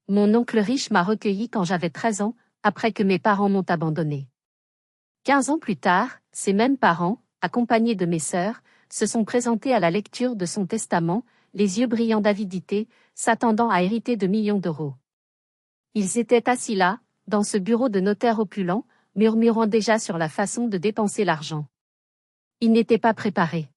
Mon oncle riche m'a recueilli quand j'avais 13 ans, après que mes parents m'ont abandonné. 15 ans plus tard, ces mêmes parents, accompagnés de mes sœurs, se sont présentés à la lecture de son testament, les yeux brillants d'avidité, s'attendant à hériter de millions d'euros. Ils étaient assis là, dans ce bureau de notaire opulent, murmurant déjà sur la façon de dépenser l'argent. Ils n'étaient pas préparés.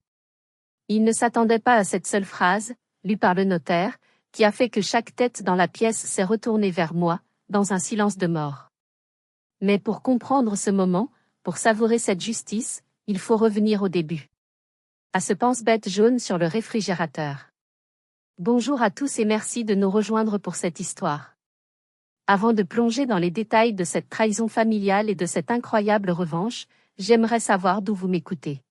Ils ne s'attendaient pas à cette seule phrase, lue par le notaire, qui a fait que chaque tête dans la pièce s'est retournée vers moi, dans un silence de mort. Mais pour comprendre ce moment, pour savourer cette justice, il faut revenir au début. À ce pense-bête jaune sur le réfrigérateur. Bonjour à tous et merci de nous rejoindre pour cette histoire. Avant de plonger dans les détails de cette trahison familiale et de cette incroyable revanche, j'aimerais savoir d'où vous m'écoutez.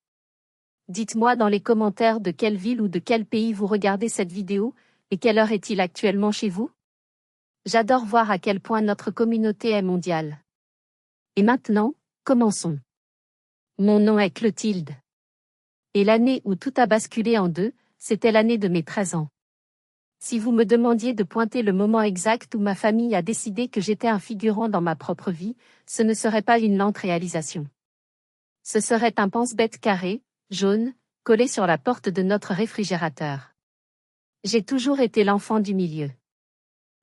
Dites-moi dans les commentaires de quelle ville ou de quel pays vous regardez cette vidéo, et quelle heure est-il actuellement chez vous? J'adore voir à quel point notre communauté est mondiale. Et maintenant, commençons. Mon nom est Clotilde. Et l'année où tout a basculé en deux, c'était l'année de mes 13 ans. Si vous me demandiez de pointer le moment exact où ma famille a décidé que j'étais un figurant dans ma propre vie, ce ne serait pas une lente réalisation. Ce serait un pense-bête carré, jaune, collé sur la porte de notre réfrigérateur. J'ai toujours été l'enfant du milieu.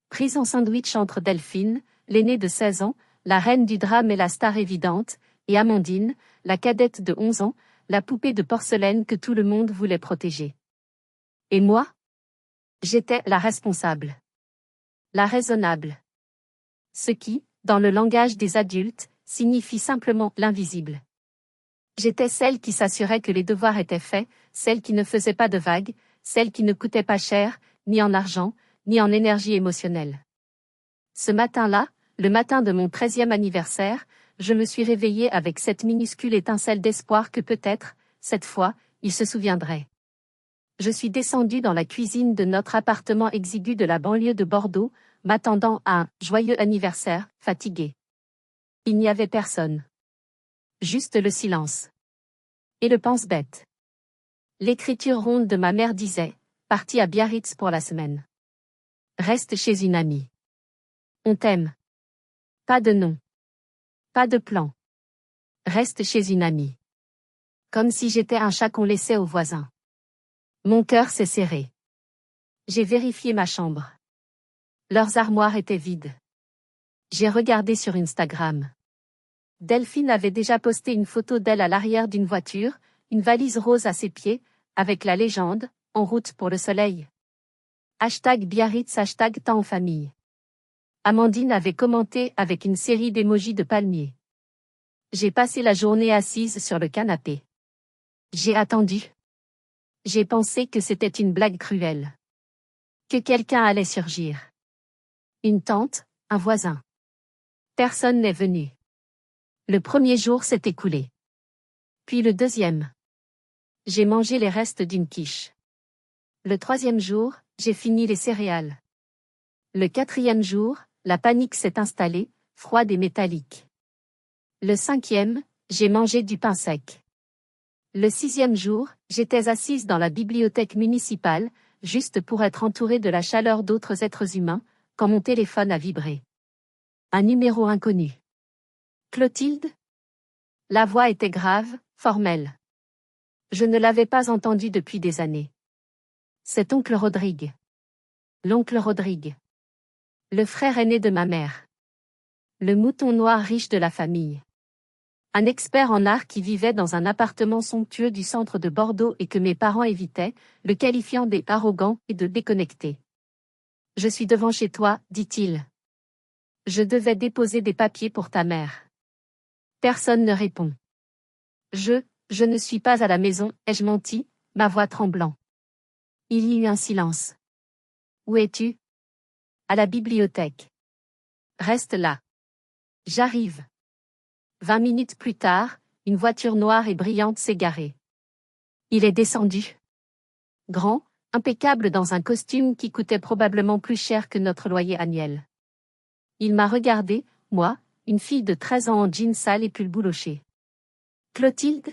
Prise en sandwich entre Delphine, l'aînée de 16 ans, la reine du drame et la star évidente, et Amandine, la cadette de 11 ans, la poupée de porcelaine que tout le monde voulait protéger. Et moi? J'étais la responsable. La raisonnable. Ce qui, dans le langage des adultes, signifie simplement l'invisible. J'étais celle qui s'assurait que les devoirs étaient faits, celle qui ne faisait pas de vagues, celle qui ne coûtait pas cher, ni en argent, ni en énergie émotionnelle. Ce matin-là, le matin de mon 13e anniversaire, je me suis réveillée avec cette minuscule étincelle d'espoir que peut-être, cette fois, il se souviendrait. Je suis descendue dans la cuisine de notre appartement exigu de la banlieue de Bordeaux, m'attendant à un « joyeux anniversaire », fatiguée. Il n'y avait personne. Juste le silence. Et le pense-bête. L'écriture ronde de ma mère disait « Partie à Biarritz pour la semaine. Reste chez une amie. On t'aime. » Pas de nom. Pas de plan. Reste chez une amie. Comme si j'étais un chat qu'on laissait aux voisins. Mon cœur s'est serré. J'ai vérifié ma chambre. Leurs armoires étaient vides. J'ai regardé sur Instagram. Delphine avait déjà posté une photo d'elle à l'arrière d'une voiture, une valise rose à ses pieds, avec la légende « En route pour le soleil ». #Biarritz #temps en famille. Amandine avait commenté avec une série d'émojis de palmiers. J'ai passé la journée assise sur le canapé. J'ai attendu. J'ai pensé que c'était une blague cruelle. Que quelqu'un allait surgir. Une tante, un voisin. Personne n'est venu. Le premier jour s'est écoulé. Puis le deuxième. J'ai mangé les restes d'une quiche. Le troisième jour, j'ai fini les céréales. Le quatrième jour, la panique s'est installée, froide et métallique. Le cinquième, j'ai mangé du pain sec. Le sixième jour, j'étais assise dans la bibliothèque municipale, juste pour être entourée de la chaleur d'autres êtres humains, quand mon téléphone a vibré. Un numéro inconnu. Clotilde? La voix était grave, formelle. Je ne l'avais pas entendue depuis des années. C'est oncle Rodrigue. L'oncle Rodrigue. Le frère aîné de ma mère. Le mouton noir riche de la famille. Un expert en art qui vivait dans un appartement somptueux du centre de Bordeaux et que mes parents évitaient, le qualifiant d'arrogant et de déconnecté. Je suis devant chez toi, dit-il. Je devais déposer des papiers pour ta mère. Personne ne répond. Je ne suis pas à la maison, ai-je menti, ma voix tremblant. Il y eut un silence. Où es-tu? À la bibliothèque. Reste là. J'arrive. 20 minutes plus tard, une voiture noire et brillante s'est garée. Il est descendu. Grand, impeccable dans un costume qui coûtait probablement plus cher que notre loyer annuel. Il m'a regardé, moi, une fille de 13 ans en jean sale et pull bouloché. Clotilde?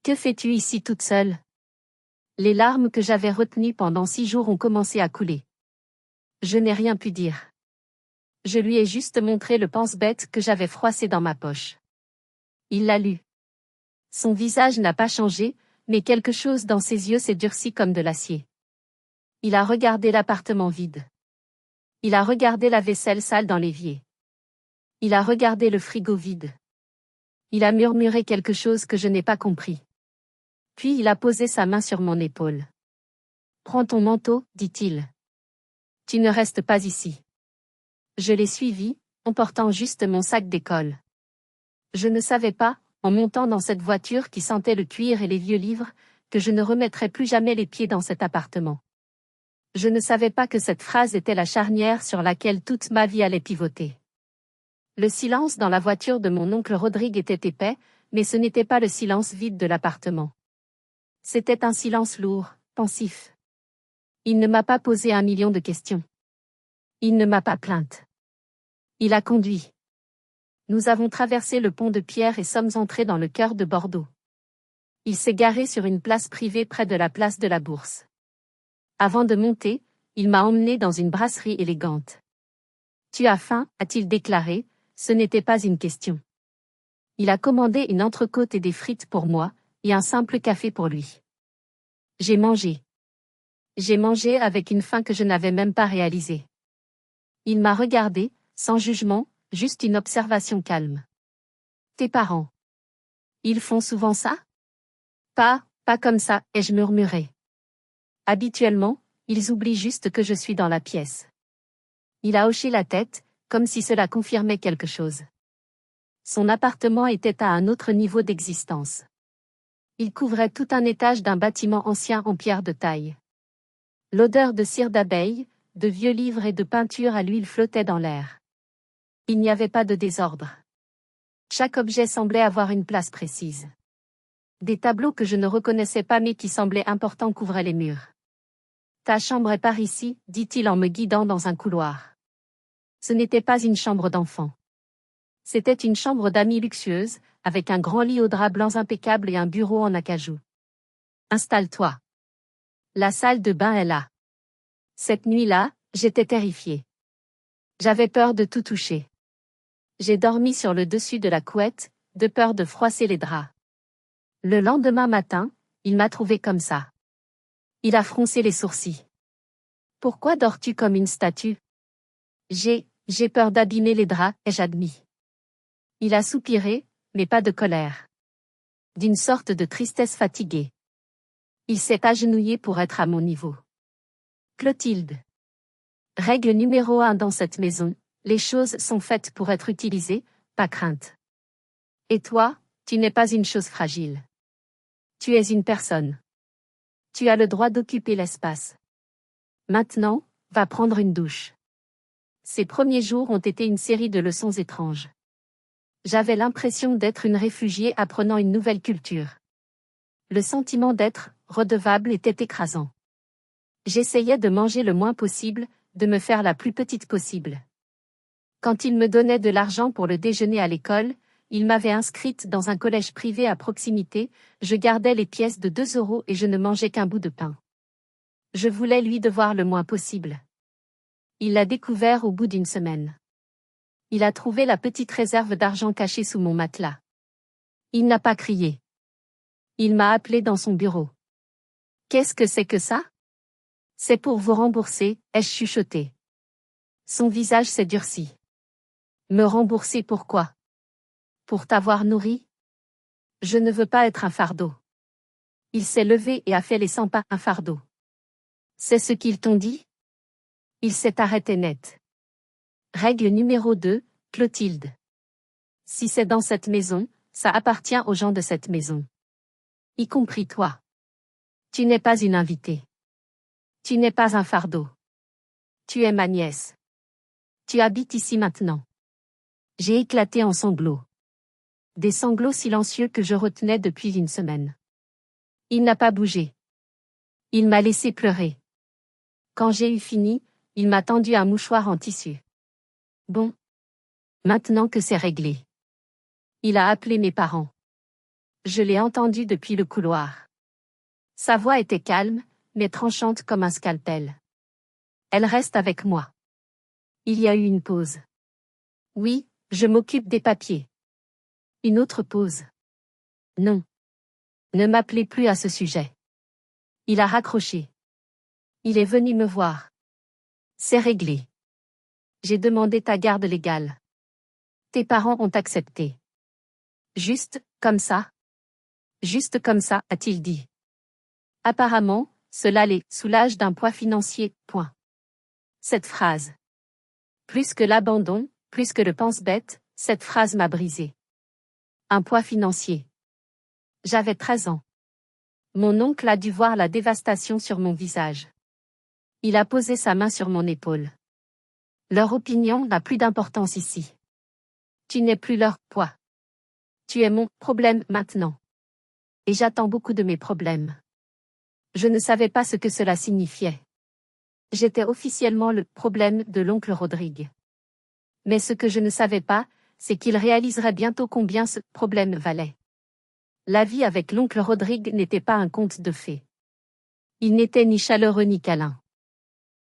Que fais-tu ici toute seule? Les larmes que j'avais retenues pendant 6 jours ont commencé à couler. Je n'ai rien pu dire. Je lui ai juste montré le pense-bête que j'avais froissé dans ma poche. Il l'a lu. Son visage n'a pas changé, mais quelque chose dans ses yeux s'est durci comme de l'acier. Il a regardé l'appartement vide. Il a regardé la vaisselle sale dans l'évier. Il a regardé le frigo vide. Il a murmuré quelque chose que je n'ai pas compris. Puis il a posé sa main sur mon épaule. « Prends ton manteau, dit-il. Tu ne restes pas ici. » Je l'ai suivi, en portant juste mon sac d'école. Je ne savais pas, en montant dans cette voiture qui sentait le cuir et les vieux livres, que je ne remettrais plus jamais les pieds dans cet appartement. Je ne savais pas que cette phrase était la charnière sur laquelle toute ma vie allait pivoter. Le silence dans la voiture de mon oncle Rodrigue était épais, mais ce n'était pas le silence vide de l'appartement. C'était un silence lourd, pensif. Il ne m'a pas posé 1 million de questions. Il ne m'a pas plainte. Il a conduit. Nous avons traversé le pont de pierre et sommes entrés dans le cœur de Bordeaux. Il s'est garé sur une place privée près de la place de la Bourse. Avant de monter, il m'a emmené dans une brasserie élégante. « Tu as faim ?» a-t-il déclaré, ce n'était pas une question. Il a commandé une entrecôte et des frites pour moi, et un simple café pour lui. J'ai mangé. J'ai mangé avec une faim que je n'avais même pas réalisée. Il m'a regardé, sans jugement, juste une observation calme. Tes parents. Ils font souvent ça? Pas comme ça, ai-je murmuré. Habituellement, ils oublient juste que je suis dans la pièce. Il a hoché la tête, comme si cela confirmait quelque chose. Son appartement était à un autre niveau d'existence. Il couvrait tout un étage d'un bâtiment ancien en pierre de taille. L'odeur de cire d'abeille, de vieux livres et de peinture à l'huile flottait dans l'air. Il n'y avait pas de désordre. Chaque objet semblait avoir une place précise. Des tableaux que je ne reconnaissais pas mais qui semblaient importants couvraient les murs. « Ta chambre est par ici » dit-il en me guidant dans un couloir. Ce n'était pas une chambre d'enfant. C'était une chambre d'amis luxueuse, avec un grand lit aux draps blancs impeccables et un bureau en acajou. « Installe-toi. La salle de bain est là. » Cette nuit-là, j'étais terrifiée. J'avais peur de tout toucher. J'ai dormi sur le dessus de la couette, de peur de froisser les draps. Le lendemain matin, il m'a trouvée comme ça. Il a froncé les sourcils. « Pourquoi dors-tu comme une statue ? » J'ai peur d'abîmer les draps, ai-je admis. Il a soupiré, mais pas de colère. D'une sorte de tristesse fatiguée. Il s'est agenouillé pour être à mon niveau. Clotilde. Règle numéro 1 dans cette maison, les choses sont faites pour être utilisées, pas craintes. Et toi, tu n'es pas une chose fragile. Tu es une personne. Tu as le droit d'occuper l'espace. Maintenant, va prendre une douche. Ces premiers jours ont été une série de leçons étranges. J'avais l'impression d'être une réfugiée apprenant une nouvelle culture. Le sentiment d'être redevable était écrasant. J'essayais de manger le moins possible, de me faire la plus petite possible. Quand il me donnait de l'argent pour le déjeuner à l'école, il m'avait inscrite dans un collège privé à proximité, je gardais les pièces de 2 € et je ne mangeais qu'un bout de pain. Je voulais lui devoir le moins possible. Il l'a découvert au bout d'une semaine. Il a trouvé la petite réserve d'argent cachée sous mon matelas. Il n'a pas crié. Il m'a appelé dans son bureau. « Qu'est-ce que c'est que ça ? » « C'est pour vous rembourser, ai-je chuchoté. Son visage s'est durci. « Me rembourser pourquoi ? Pour t'avoir nourri ? Je ne veux pas être un fardeau. » Il s'est levé et a fait les 100 pas, un fardeau. C'est ce qu'ils t'ont dit ? Il s'est arrêté net. Règle numéro 2, Clotilde. Si c'est dans cette maison, ça appartient aux gens de cette maison. Y compris toi. Tu n'es pas une invitée. Tu n'es pas un fardeau. Tu es ma nièce. Tu habites ici maintenant. J'ai éclaté en sanglots. Des sanglots silencieux que je retenais depuis une semaine. Il n'a pas bougé. Il m'a laissé pleurer. Quand j'ai eu fini, il m'a tendu un mouchoir en tissu. Bon. Maintenant que c'est réglé. Il a appelé mes parents. Je l'ai entendu depuis le couloir. Sa voix était calme, mais tranchante comme un scalpel. Elle reste avec moi. Il y a eu une pause. Oui, je m'occupe des papiers. Une autre pause. Non. Ne m'appelez plus à ce sujet. Il a raccroché. Il est venu me voir. C'est réglé. J'ai demandé ta garde légale. Tes parents ont accepté. Juste, comme ça. Juste comme ça, a-t-il dit. Apparemment, cela les soulage d'un poids financier, point. Cette phrase. Plus que l'abandon, plus que le pense-bête, cette phrase m'a brisé. Un poids financier. J'avais 13 ans. Mon oncle a dû voir la dévastation sur mon visage. Il a posé sa main sur mon épaule. Leur opinion n'a plus d'importance ici. Tu n'es plus leur poids. Tu es mon problème maintenant. Et j'attends beaucoup de mes problèmes. Je ne savais pas ce que cela signifiait. J'étais officiellement le problème de l'oncle Rodrigue. Mais ce que je ne savais pas, c'est qu'il réaliserait bientôt combien ce problème valait. La vie avec l'oncle Rodrigue n'était pas un conte de fées. Il n'était ni chaleureux ni câlin.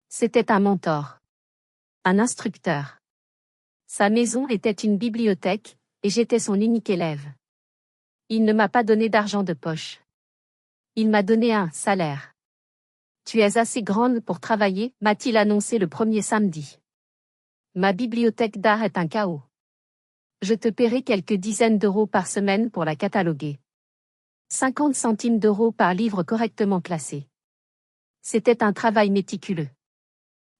C'était un mentor. Un instructeur. Sa maison était une bibliothèque, et j'étais son unique élève. Il ne m'a pas donné d'argent de poche. Il m'a donné un salaire. Tu es assez grande pour travailler, m'a-t-il annoncé le premier samedi. Ma bibliothèque d'art est un chaos. Je te paierai quelques dizaines d'euros par semaine pour la cataloguer. 50 centimes d'euros par livre correctement classé. C'était un travail méticuleux.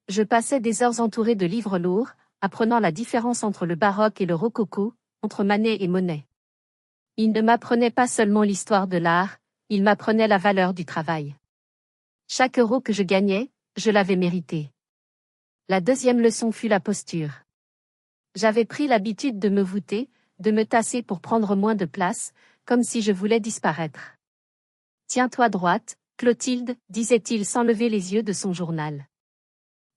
Je passais des heures entourées de livres lourds, apprenant la différence entre le baroque et le rococo, entre Manet et Monet. Il ne m'apprenait pas seulement l'histoire de l'art, il m'apprenait la valeur du travail. Chaque euro que je gagnais, je l'avais mérité. La deuxième leçon fut la posture. J'avais pris l'habitude de me voûter, de me tasser pour prendre moins de place, comme si je voulais disparaître. Tiens-toi droite, Clotilde, disait-il sans lever les yeux de son journal.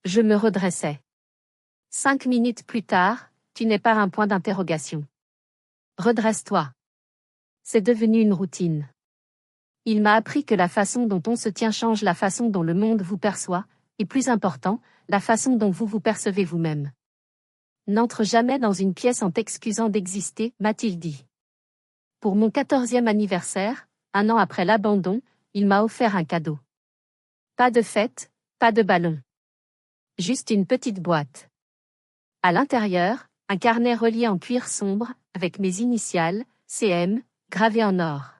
Je me redressais. 5 minutes plus tard, tu n'es pas un point d'interrogation. Redresse-toi. C'est devenu une routine. Il m'a appris que la façon dont on se tient change la façon dont le monde vous perçoit, et plus important, la façon dont vous vous percevez vous-même. N'entre jamais dans une pièce en t'excusant d'exister, m'a-t-il dit. Pour mon 14e anniversaire, 1 an après l'abandon, il m'a offert un cadeau. Pas de fête, pas de ballon. Juste une petite boîte. À l'intérieur, un carnet relié en cuir sombre, avec mes initiales, CM, gravées en or.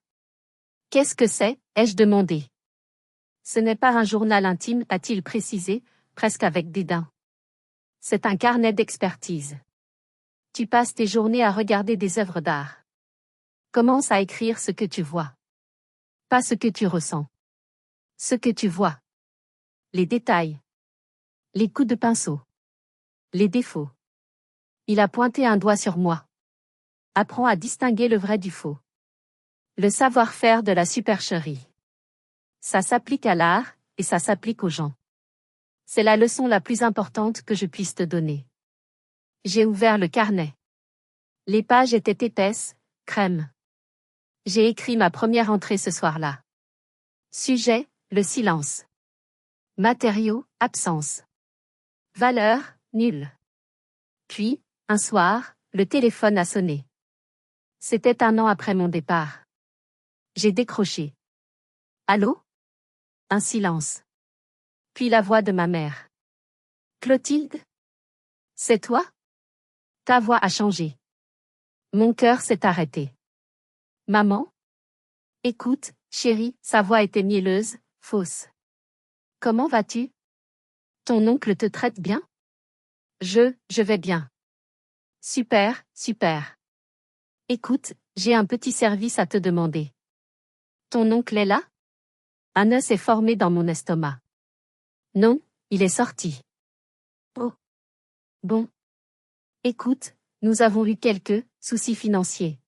Qu'est-ce que c'est, ai-je demandé. Ce n'est pas un journal intime, a-t-il précisé, presque avec dédain. C'est un carnet d'expertise. Tu passes tes journées à regarder des œuvres d'art. Commence à écrire ce que tu vois. Pas ce que tu ressens. Ce que tu vois. Les détails. Les coups de pinceau. Les défauts. Il a pointé un doigt sur moi. Apprends à distinguer le vrai du faux. Le savoir-faire de la supercherie. Ça s'applique à l'art, et ça s'applique aux gens. C'est la leçon la plus importante que je puisse te donner. J'ai ouvert le carnet. Les pages étaient épaisses, crème. J'ai écrit ma première entrée ce soir-là. Sujet, le silence. Matériaux, absence. Valeur, nulle. Puis, un soir, le téléphone a sonné. C'était 1 an après mon départ. J'ai décroché. Allô? Un silence. Puis la voix de ma mère. Clotilde? C'est toi? Ta voix a changé. Mon cœur s'est arrêté. Maman? Écoute, chérie, sa voix était mielleuse, fausse. Comment vas-tu? Ton oncle te traite bien? Je vais bien. Super, super. Écoute, j'ai un petit service à te demander. Ton oncle est là? Un œuf s'est formé dans mon estomac. Non, il est sorti. Oh. Bon. Écoute, nous avons eu quelques soucis financiers.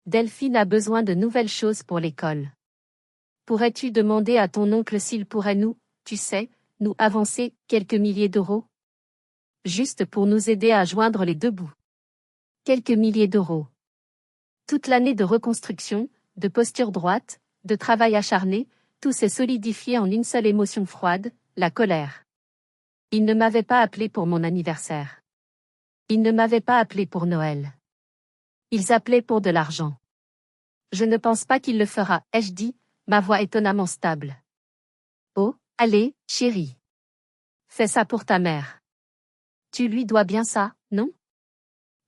Delphine a besoin de nouvelles choses pour l'école. Pourrais-tu demander à ton oncle s'il pourrait tu sais, nous avancer quelques milliers d'euros? Juste pour nous aider à joindre les 2 bouts. Quelques milliers d'euros. Toute l'année de reconstruction, de posture droite, de travail acharné, tout s'est solidifié en une seule émotion froide, la colère. Il ne m'avait pas appelé pour mon anniversaire. Ils ne m'avaient pas appelé pour Noël. Ils appelaient pour de l'argent. Je ne pense pas qu'il le fera, ai-je dit, ma voix étonnamment stable. Oh, allez, chérie. Fais ça pour ta mère. Tu lui dois bien ça, non?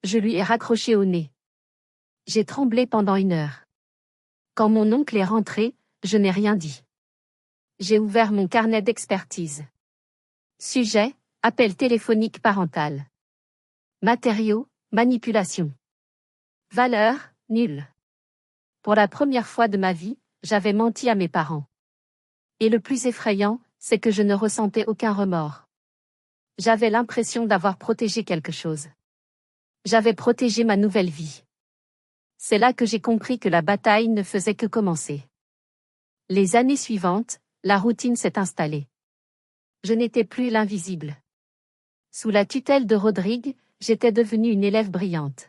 Je lui ai raccroché au nez. J'ai tremblé pendant 1 heure. Quand mon oncle est rentré, je n'ai rien dit. J'ai ouvert mon carnet d'expertise. Sujet, appel téléphonique parental. Matériaux, manipulation. Valeur, nulle. Pour la première fois de ma vie, j'avais menti à mes parents. Et le plus effrayant, c'est que je ne ressentais aucun remords. J'avais l'impression d'avoir protégé quelque chose. J'avais protégé ma nouvelle vie. C'est là que j'ai compris que la bataille ne faisait que commencer. Les années suivantes, la routine s'est installée. Je n'étais plus l'invisible. Sous la tutelle de Rodrigue, j'étais devenue une élève brillante.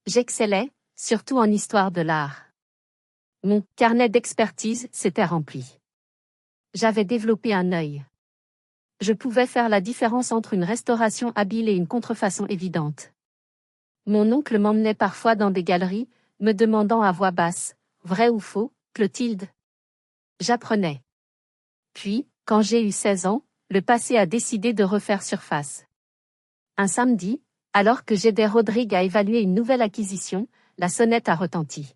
J'excellais, surtout en histoire de l'art. Mon carnet d'expertise s'était rempli. J'avais développé un œil. Je pouvais faire la différence entre une restauration habile et une contrefaçon évidente. Mon oncle m'emmenait parfois dans des galeries, me demandant à voix basse, vrai ou faux, Clotilde? J'apprenais. Puis, quand j'ai eu 16 ans, le passé a décidé de refaire surface. Un samedi, alors que j'aidais Rodrigue à évaluer une nouvelle acquisition, la sonnette a retenti.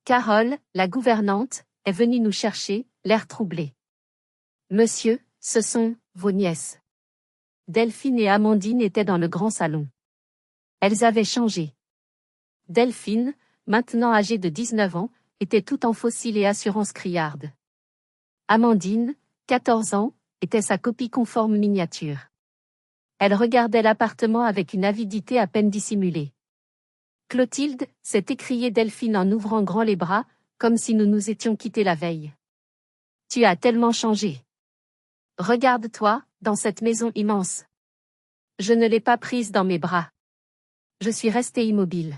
Carole, la gouvernante, est venue nous chercher, l'air troublé. Monsieur, ce sont vos nièces. Delphine et Amandine étaient dans le grand salon. Elles avaient changé. Delphine, maintenant âgée de 19 ans, était tout en fossile et assurance criarde. Amandine, 14 ans, était sa copie conforme miniature. Elle regardait l'appartement avec une avidité à peine dissimulée. Clotilde, s'est écriée Delphine en ouvrant grand les bras, comme si nous nous étions quittés la veille. Tu as tellement changé. Regarde-toi, dans cette maison immense. Je ne l'ai pas prise dans mes bras. Je suis restée immobile.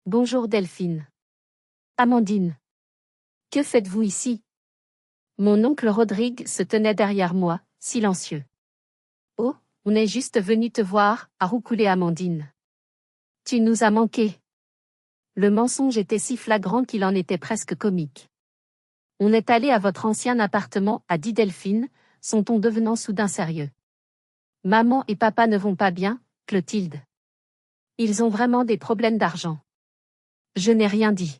Bonjour Delphine. Amandine. Que faites-vous ici? Mon oncle Rodrigue se tenait derrière moi, silencieux. Oh, on est juste venu te voir, a roucoulé Amandine. Tu nous as manqué. Le mensonge était si flagrant qu'il en était presque comique. On est allé à votre ancien appartement, a dit Delphine, son ton devenant soudain sérieux. Maman et papa ne vont pas bien, Clotilde. Ils ont vraiment des problèmes d'argent. Je n'ai rien dit.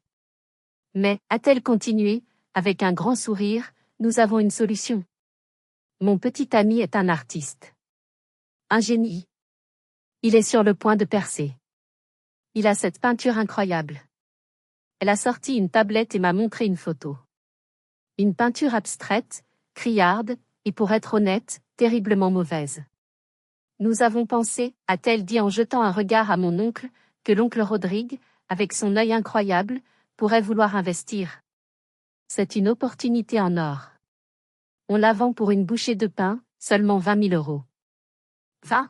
Mais, a-t-elle continué, avec un grand sourire, nous avons une solution. Mon petit ami est un artiste. Un génie. Il est sur le point de percer. Il a cette peinture incroyable. Elle a sorti une tablette et m'a montré une photo. Une peinture abstraite, criarde, et pour être honnête, terriblement mauvaise. Nous avons pensé, a-t-elle dit en jetant un regard à mon oncle, que l'oncle Rodrigue, avec son œil incroyable, pourrait vouloir investir. C'est une opportunité en or. On la vend pour une bouchée de pain, seulement 20 000 euros. 20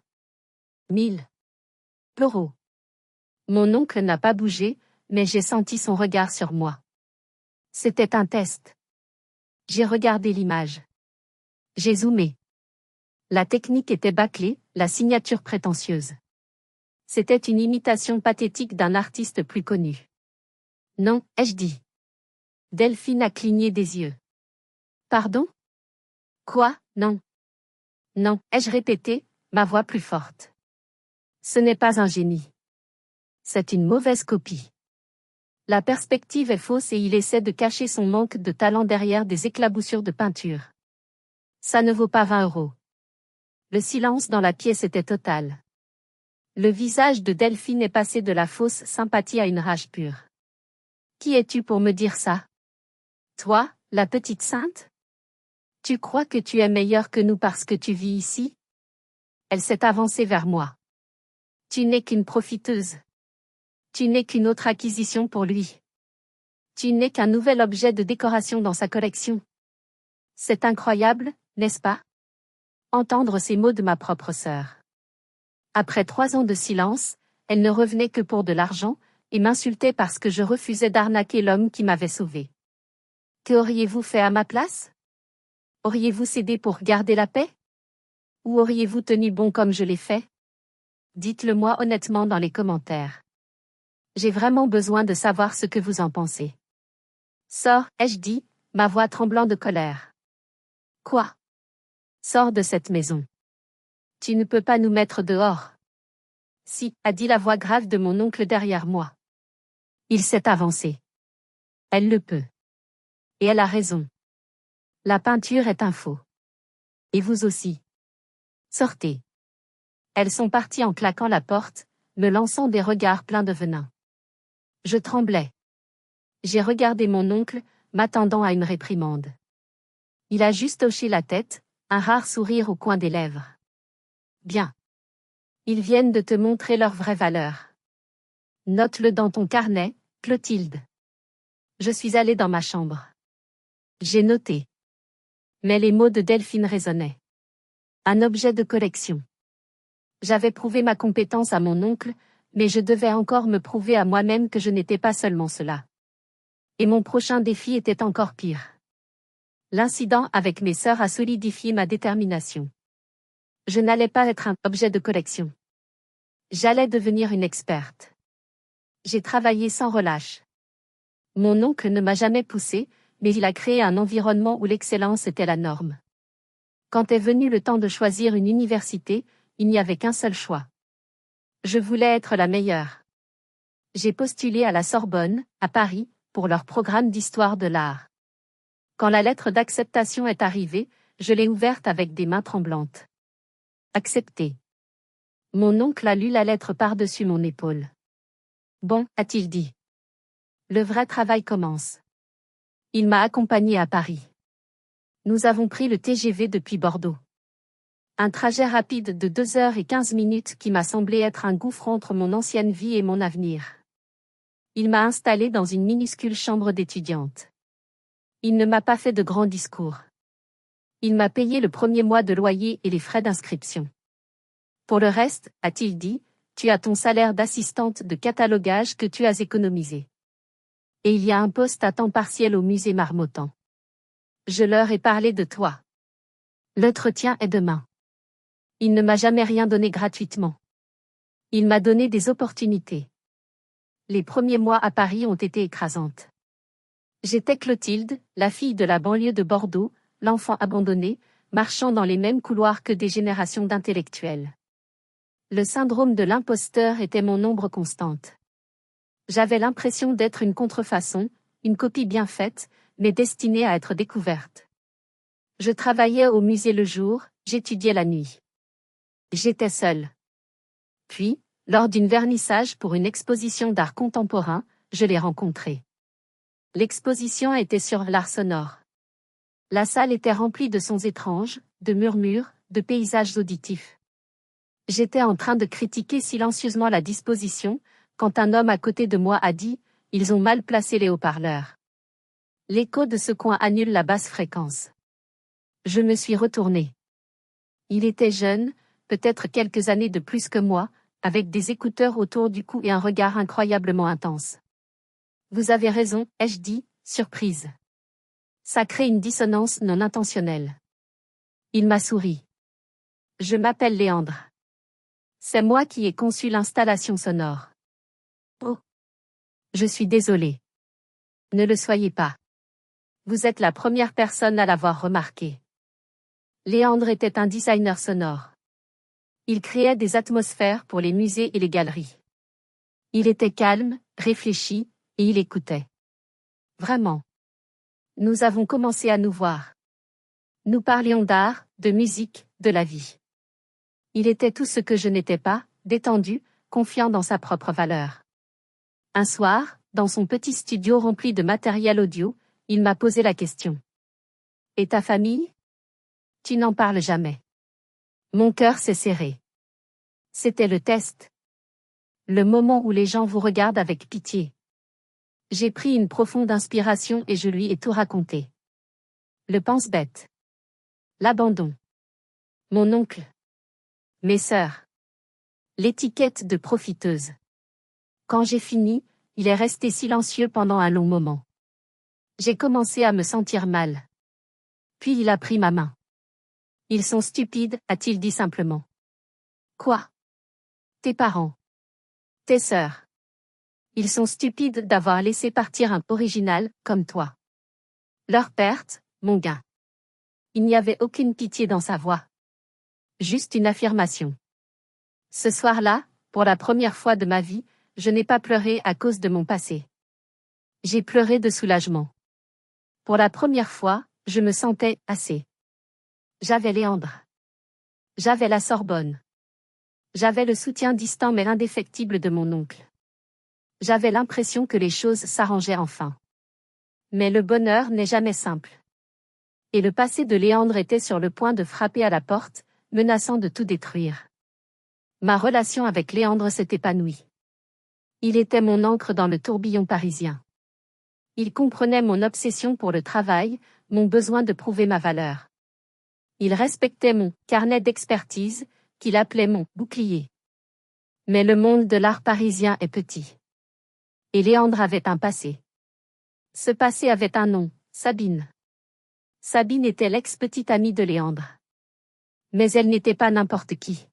000 euros. Mon oncle n'a pas bougé, mais j'ai senti son regard sur moi. C'était un test. J'ai regardé l'image. J'ai zoomé. La technique était bâclée, la signature prétentieuse. C'était une imitation pathétique d'un artiste plus connu. Non, ai-je dit. Delphine a cligné des yeux. Pardon? Quoi, non? Non, ai-je répété, ma voix plus forte. Ce n'est pas un génie. C'est une mauvaise copie. La perspective est fausse et il essaie de cacher son manque de talent derrière des éclaboussures de peinture. Ça ne vaut pas 20 euros. Le silence dans la pièce était total. Le visage de Delphine est passé de la fausse sympathie à une rage pure. Qui es-tu pour me dire ça? Toi, la petite sainte? Tu crois que tu es meilleure que nous parce que tu vis ici? Elle s'est avancée vers moi. Tu n'es qu'une profiteuse. Tu n'es qu'une autre acquisition pour lui. Tu n'es qu'un nouvel objet de décoration dans sa collection. C'est incroyable, n'est-ce pas? Entendre ces mots de ma propre sœur. Après 3 ans de silence, elle ne revenait que pour de l'argent, et m'insultait parce que je refusais d'arnaquer l'homme qui m'avait sauvé. Que auriez-vous fait à ma place? Auriez-vous cédé pour garder la paix? Ou auriez-vous tenu bon comme je l'ai fait? Dites-le moi honnêtement dans les commentaires. J'ai vraiment besoin de savoir ce que vous en pensez. Sors, ai-je dit, ma voix tremblant de colère. Quoi? Sors de cette maison. Tu ne peux pas nous mettre dehors. Si, a dit la voix grave de mon oncle derrière moi. Il s'est avancé. Elle le peut. Et elle a raison. La peinture est un faux. Et vous aussi. Sortez. Elles sont parties en claquant la porte, me lançant des regards pleins de venin. Je tremblais. J'ai regardé mon oncle, m'attendant à une réprimande. Il a juste hoché la tête, un rare sourire au coin des lèvres. Bien. Ils viennent de te montrer leur vraie valeur. Note-le dans ton carnet, Clotilde. Je suis allée dans ma chambre. J'ai noté. Mais les mots de Delphine résonnaient. Un objet de collection. J'avais prouvé ma compétence à mon oncle, mais je devais encore me prouver à moi-même que je n'étais pas seulement cela. Et mon prochain défi était encore pire. L'incident avec mes sœurs a solidifié ma détermination. Je n'allais pas être un objet de collection. J'allais devenir une experte. J'ai travaillé sans relâche. Mon oncle ne m'a jamais poussé, mais il a créé un environnement où l'excellence était la norme. Quand est venu le temps de choisir une université, il n'y avait qu'un seul choix. Je voulais être la meilleure. J'ai postulé à la Sorbonne, à Paris, pour leur programme d'histoire de l'art. Quand la lettre d'acceptation est arrivée, je l'ai ouverte avec des mains tremblantes. Accepté. Mon oncle a lu la lettre par-dessus mon épaule. Bon, a-t-il dit. Le vrai travail commence. Il m'a accompagné à Paris. Nous avons pris le TGV depuis Bordeaux. Un trajet rapide de 2h15 qui m'a semblé être un gouffre entre mon ancienne vie et mon avenir. Il m'a installé dans une minuscule chambre d'étudiante. Il ne m'a pas fait de grands discours. Il m'a payé le premier mois de loyer et les frais d'inscription. Pour le reste, a-t-il dit, tu as ton salaire d'assistante de catalogage que tu as économisé. Et il y a un poste à temps partiel au musée Marmottan. Je leur ai parlé de toi. L'entretien est demain. Il ne m'a jamais rien donné gratuitement. Il m'a donné des opportunités. Les premiers mois à Paris ont été écrasantes. J'étais Clotilde, la fille de la banlieue de Bordeaux, l'enfant abandonné, marchant dans les mêmes couloirs que des générations d'intellectuels. Le syndrome de l'imposteur était mon ombre constante. J'avais l'impression d'être une contrefaçon, une copie bien faite, mais destinée à être découverte. Je travaillais au musée le jour, j'étudiais la nuit. J'étais seule. Puis, lors d'une vernissage pour une exposition d'art contemporain, je l'ai rencontré. L'exposition était sur l'art sonore. La salle était remplie de sons étranges, de murmures, de paysages auditifs. J'étais en train de critiquer silencieusement la disposition, quand un homme à côté de moi a dit « Ils ont mal placé les haut-parleurs ». L'écho de ce coin annule la basse fréquence. Je me suis retournée. Il était jeune, peut-être quelques années de plus que moi, avec des écouteurs autour du cou et un regard incroyablement intense. Vous avez raison, ai-je dit, surprise. Ça crée une dissonance non intentionnelle. Il m'a souri. Je m'appelle Léandre. C'est moi qui ai conçu l'installation sonore. Oh. Je suis désolée. Ne le soyez pas. Vous êtes la première personne à l'avoir remarqué. Léandre était un designer sonore. Il créait des atmosphères pour les musées et les galeries. Il était calme, réfléchi, et il écoutait. Vraiment. Nous avons commencé à nous voir. Nous parlions d'art, de musique, de la vie. Il était tout ce que je n'étais pas, détendu, confiant dans sa propre valeur. Un soir, dans son petit studio rempli de matériel audio, il m'a posé la question. Et ta famille? Tu n'en parles jamais. Mon cœur s'est serré. C'était le test. Le moment où les gens vous regardent avec pitié. J'ai pris une profonde inspiration et je lui ai tout raconté. Le pense-bête. L'abandon. Mon oncle. Mes sœurs. L'étiquette de profiteuse. Quand j'ai fini, il est resté silencieux pendant un long moment. J'ai commencé à me sentir mal. Puis il a pris ma main. Ils sont stupides, a-t-il dit simplement. Quoi? Tes parents. Tes sœurs. Ils sont stupides d'avoir laissé partir un original comme toi. Leur perte, mon gain. Il n'y avait aucune pitié dans sa voix. Juste une affirmation. Ce soir-là, pour la première fois de ma vie, je n'ai pas pleuré à cause de mon passé. J'ai pleuré de soulagement. Pour la première fois, je me sentais assez. J'avais Léandre. J'avais la Sorbonne. J'avais le soutien distant mais indéfectible de mon oncle. J'avais l'impression que les choses s'arrangeaient enfin. Mais le bonheur n'est jamais simple. Et le passé de Léandre était sur le point de frapper à la porte, menaçant de tout détruire. Ma relation avec Léandre s'est épanouie. Il était mon ancre dans le tourbillon parisien. Il comprenait mon obsession pour le travail, mon besoin de prouver ma valeur. Il respectait mon carnet d'expertise, qu'il appelait mon bouclier. Mais le monde de l'art parisien est petit. Et Léandre avait un passé. Ce passé avait un nom, Sabine. Sabine était l'ex-petite amie de Léandre. Mais elle n'était pas n'importe qui.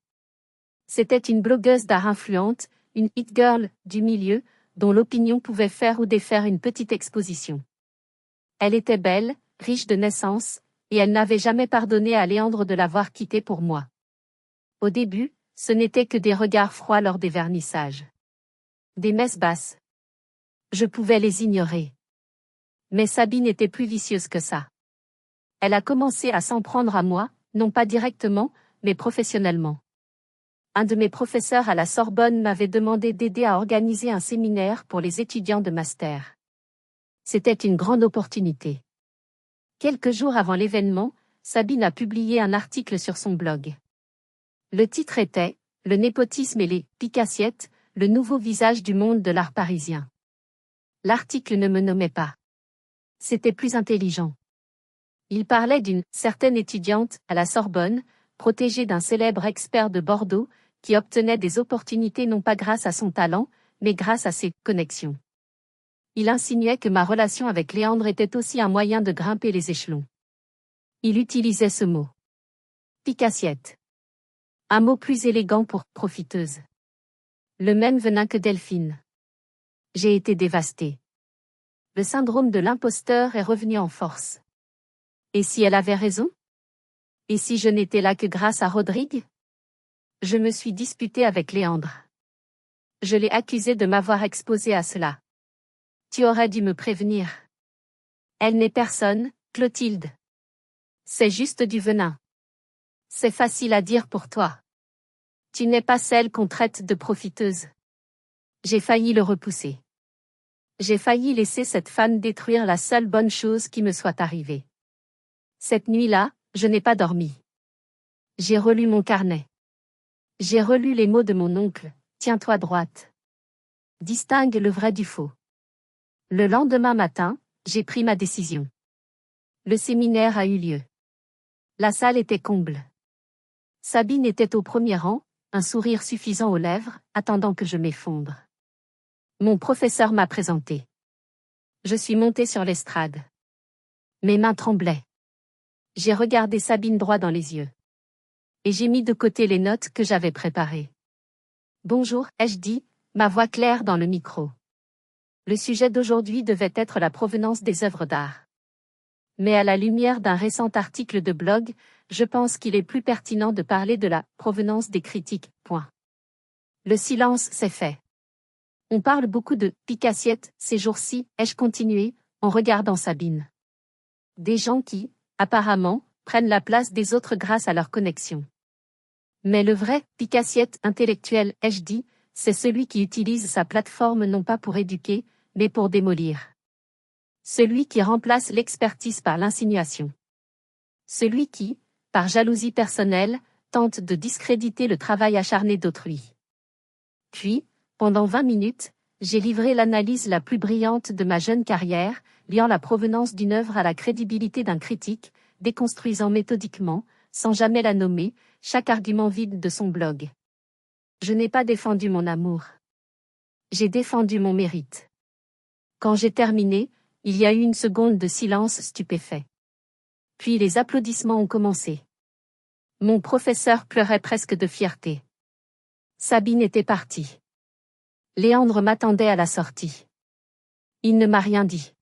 C'était une blogueuse d'art influente, une hit girl du milieu, dont l'opinion pouvait faire ou défaire une petite exposition. Elle était belle, riche de naissance, et elle n'avait jamais pardonné à Léandre de l'avoir quittée pour moi. Au début, ce n'était que des regards froids lors des vernissages. Des messes basses. Je pouvais les ignorer. Mais Sabine était plus vicieuse que ça. Elle a commencé à s'en prendre à moi, non pas directement, mais professionnellement. Un de mes professeurs à la Sorbonne m'avait demandé d'aider à organiser un séminaire pour les étudiants de master. C'était une grande opportunité. Quelques jours avant l'événement, Sabine a publié un article sur son blog. Le titre était « Le népotisme et les picassiettes, le nouveau visage du monde de l'art parisien ». L'article ne me nommait pas. C'était plus intelligent. Il parlait d'une certaine étudiante à la Sorbonne, protégée d'un célèbre expert de Bordeaux, qui obtenait des opportunités non pas grâce à son talent, mais grâce à ses connexions. Il insinuait que ma relation avec Léandre était aussi un moyen de grimper les échelons. Il utilisait ce mot. Picassiette. Un mot plus élégant pour profiteuse. Le même venin que Delphine. J'ai été dévastée. Le syndrome de l'imposteur est revenu en force. Et si elle avait raison? Et si je n'étais là que grâce à Rodrigue? Je me suis disputée avec Léandre. Je l'ai accusé de m'avoir exposé à cela. Tu aurais dû me prévenir. Elle n'est personne, Clotilde. C'est juste du venin. C'est facile à dire pour toi. Tu n'es pas celle qu'on traite de profiteuse. J'ai failli le repousser. J'ai failli laisser cette femme détruire la seule bonne chose qui me soit arrivée. Cette nuit-là, je n'ai pas dormi. J'ai relu mon carnet. J'ai relu les mots de mon oncle, tiens-toi droite. Distingue le vrai du faux. Le lendemain matin, j'ai pris ma décision. Le séminaire a eu lieu. La salle était comble. Sabine était au premier rang, un sourire suffisant aux lèvres, attendant que je m'effondre. Mon professeur m'a présenté. Je suis montée sur l'estrade. Mes mains tremblaient. J'ai regardé Sabine droit dans les yeux. Et j'ai mis de côté les notes que j'avais préparées. Bonjour, ai-je dit, ma voix claire dans le micro. Le sujet d'aujourd'hui devait être la provenance des œuvres d'art. Mais à la lumière d'un récent article de blog, je pense qu'il est plus pertinent de parler de la provenance des critiques. Point. Le silence s'est fait. On parle beaucoup de picassiettes ces jours-ci, ai-je continué, en regardant Sabine. Des gens qui, apparemment, prennent la place des autres grâce à leur connexion. Mais le vrai picassiette intellectuel, ai-je dit, c'est celui qui utilise sa plateforme non pas pour éduquer, mais pour démolir. Celui qui remplace l'expertise par l'insinuation. Celui qui, par jalousie personnelle, tente de discréditer le travail acharné d'autrui. Puis, pendant 20 minutes, j'ai livré l'analyse la plus brillante de ma jeune carrière, liant la provenance d'une œuvre à la crédibilité d'un critique, déconstruisant méthodiquement, sans jamais la nommer, chaque argument vide de son blog. Je n'ai pas défendu mon amour. J'ai défendu mon mérite. Quand j'ai terminé, il y a eu une seconde de silence stupéfait. Puis les applaudissements ont commencé. Mon professeur pleurait presque de fierté. Sabine était partie. Léandre m'attendait à la sortie. Il ne m'a rien dit.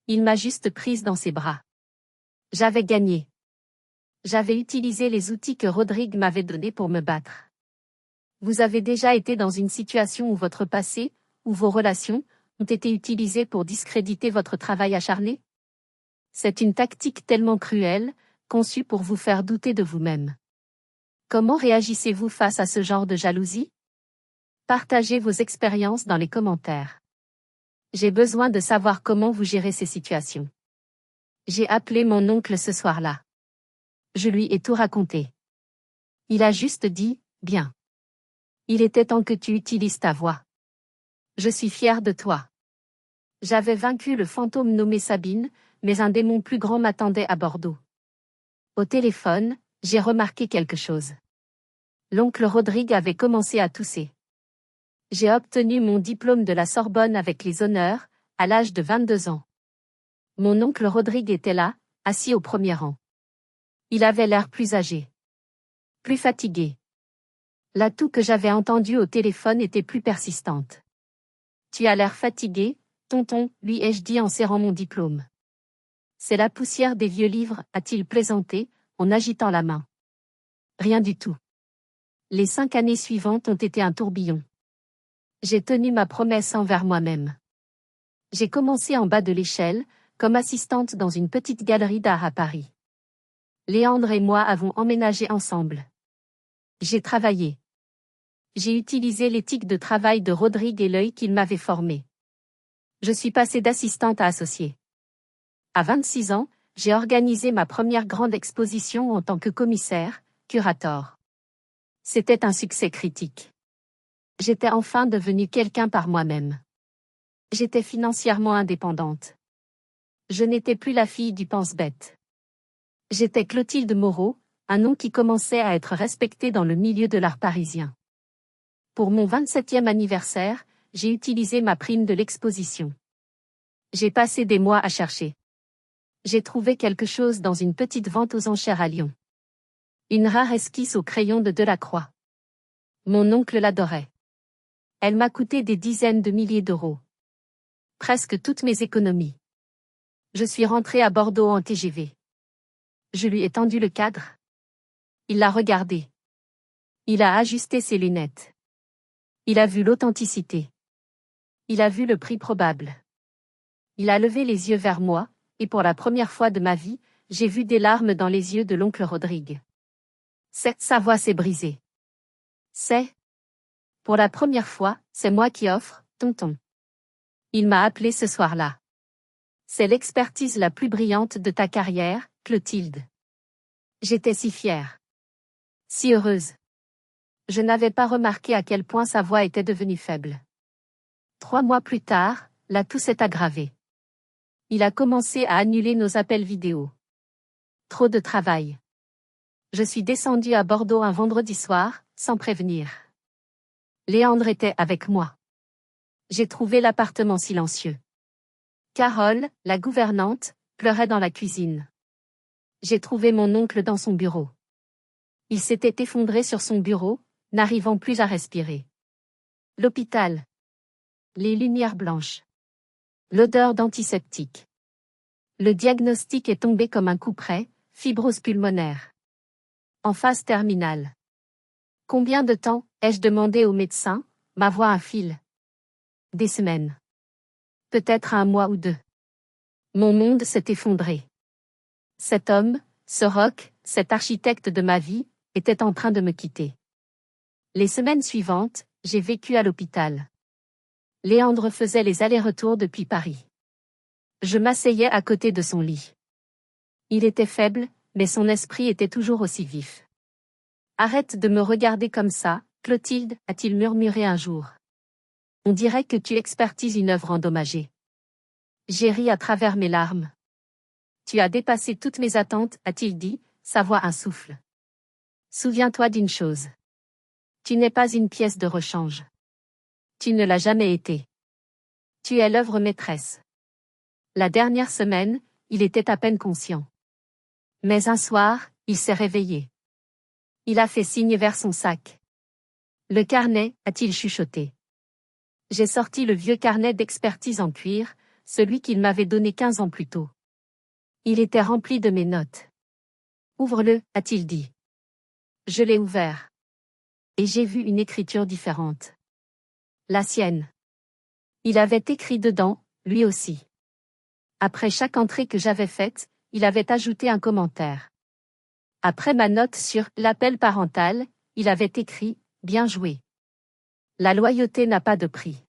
Il m'a juste prise dans ses bras. J'avais gagné. J'avais utilisé les outils que Rodrigue m'avait donnés pour me battre. Vous avez déjà été dans une situation où votre passé, ou vos relations, ont été utilisées pour discréditer votre travail acharné? C'est une tactique tellement cruelle, conçue pour vous faire douter de vous-même. Comment réagissez-vous face à ce genre de jalousie? Partagez vos expériences dans les commentaires. J'ai besoin de savoir comment vous gérez ces situations. J'ai appelé mon oncle ce soir-là. Je lui ai tout raconté. Il a juste dit, bien. Il était temps que tu utilises ta voix. Je suis fier de toi. J'avais vaincu le fantôme nommé Sabine, mais un démon plus grand m'attendait à Bordeaux. Au téléphone, j'ai remarqué quelque chose. L'oncle Rodrigue avait commencé à tousser. J'ai obtenu mon diplôme de la Sorbonne avec les honneurs, à l'âge de 22 ans. Mon oncle Rodrigue était là, assis au premier rang. Il avait l'air plus âgé. Plus fatigué. L'atout que j'avais entendu au téléphone était plus persistante. Tu as l'air fatigué, tonton, lui ai-je dit en serrant mon diplôme. C'est la poussière des vieux livres, a-t-il plaisanté, en agitant la main. Rien du tout. Les 5 années suivantes ont été un tourbillon. J'ai tenu ma promesse envers moi-même. J'ai commencé en bas de l'échelle, comme assistante dans une petite galerie d'art à Paris. Léandre et moi avons emménagé ensemble. J'ai travaillé. J'ai utilisé l'éthique de travail de Rodrigue et l'œil qu'il m'avait formé. Je suis passée d'assistante à associée. À 26 ans, j'ai organisé ma première grande exposition en tant que commissaire, curator. C'était un succès critique. J'étais enfin devenue quelqu'un par moi-même. J'étais financièrement indépendante. Je n'étais plus la fille du pense-bête. J'étais Clotilde Moreau, un nom qui commençait à être respecté dans le milieu de l'art parisien. Pour mon 27e anniversaire, j'ai utilisé ma prime de l'exposition. J'ai passé des mois à chercher. J'ai trouvé quelque chose dans une petite vente aux enchères à Lyon. Une rare esquisse au crayon de Delacroix. Mon oncle l'adorait. Elle m'a coûté des dizaines de milliers d'euros. Presque toutes mes économies. Je suis rentrée à Bordeaux en TGV. Je lui ai tendu le cadre. Il l'a regardé. Il a ajusté ses lunettes. Il a vu l'authenticité. Il a vu le prix probable. Il a levé les yeux vers moi, et pour la première fois de ma vie, j'ai vu des larmes dans les yeux de l'oncle Rodrigue. Sa voix s'est brisée. Pour la première fois, c'est moi qui offre, tonton. Il m'a appelé ce soir-là. C'est l'expertise la plus brillante de ta carrière, Clotilde. J'étais si fière. Si heureuse. Je n'avais pas remarqué à quel point sa voix était devenue faible. 3 mois plus tard, la toux s'est aggravée. Il a commencé à annuler nos appels vidéo. Trop de travail. Je suis descendue à Bordeaux un vendredi soir, sans prévenir. Léandre était avec moi. J'ai trouvé l'appartement silencieux. Carole, la gouvernante, pleurait dans la cuisine. J'ai trouvé mon oncle dans son bureau. Il s'était effondré sur son bureau, n'arrivant plus à respirer. L'hôpital. Les lumières blanches. L'odeur d'antiseptique. Le diagnostic est tombé comme un coup près, fibrose pulmonaire. En phase terminale. Combien de temps, ai-je demandé au médecin, ma voix un fil. Des semaines. Peut-être 1 mois ou 2. Mon monde s'est effondré. Cet homme, ce roc, cet architecte de ma vie, était en train de me quitter. Les semaines suivantes, j'ai vécu à l'hôpital. Léandre faisait les allers-retours depuis Paris. Je m'asseyais à côté de son lit. Il était faible, mais son esprit était toujours aussi vif. Arrête de me regarder comme ça, Clotilde, a-t-il murmuré un jour. On dirait que tu expertises une œuvre endommagée. J'ai ri à travers mes larmes. Tu as dépassé toutes mes attentes, a-t-il dit, sa voix un souffle. Souviens-toi d'une chose. Tu n'es pas une pièce de rechange. Tu ne l'as jamais été. Tu es l'œuvre maîtresse. La dernière semaine, il était à peine conscient. Mais un soir, il s'est réveillé. Il a fait signe vers son sac. Le carnet, a-t-il chuchoté. J'ai sorti le vieux carnet d'expertise en cuir, celui qu'il m'avait donné 15 ans plus tôt. Il était rempli de mes notes. Ouvre-le, a-t-il dit. Je l'ai ouvert. Et j'ai vu une écriture différente. La sienne. Il avait écrit dedans, lui aussi. Après chaque entrée que j'avais faite, il avait ajouté un commentaire. Après ma note sur l'appel parental, il avait écrit « Bien joué ». La loyauté n'a pas de prix.